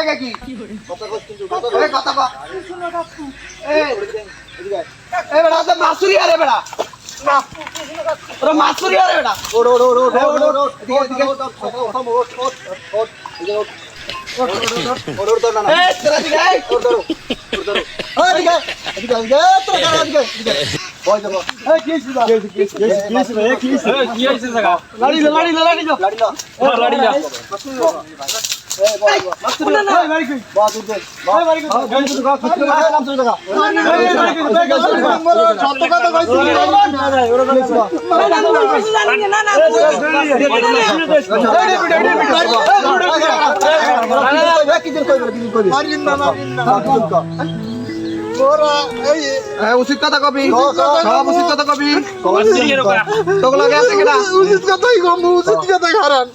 লাগে কি কথা কইছ কিন্তু কথা কও শুনো কাকু এই এদিকে এই বেটা তো মাসুরি আরে বেটা না ওরে মাসুরি আরে বেটা ওড় এদিকে ওড় না এই তোরা দিকে ওড় এদিকে তোরা এদিকে বয় যাব এই কি হইছে কি হইছে জায়গা লাড়ি লা মাসুরি না বাড়ি কই বা দূর দে বাড়ি কই নাম তুই জায়গা সত্য কথা কইছিস উচিত কথা কবি সব উচিত কথা কবি তোকে লাগে আছে কিনা উচিত কথাই কম উচিত কথা খারাপ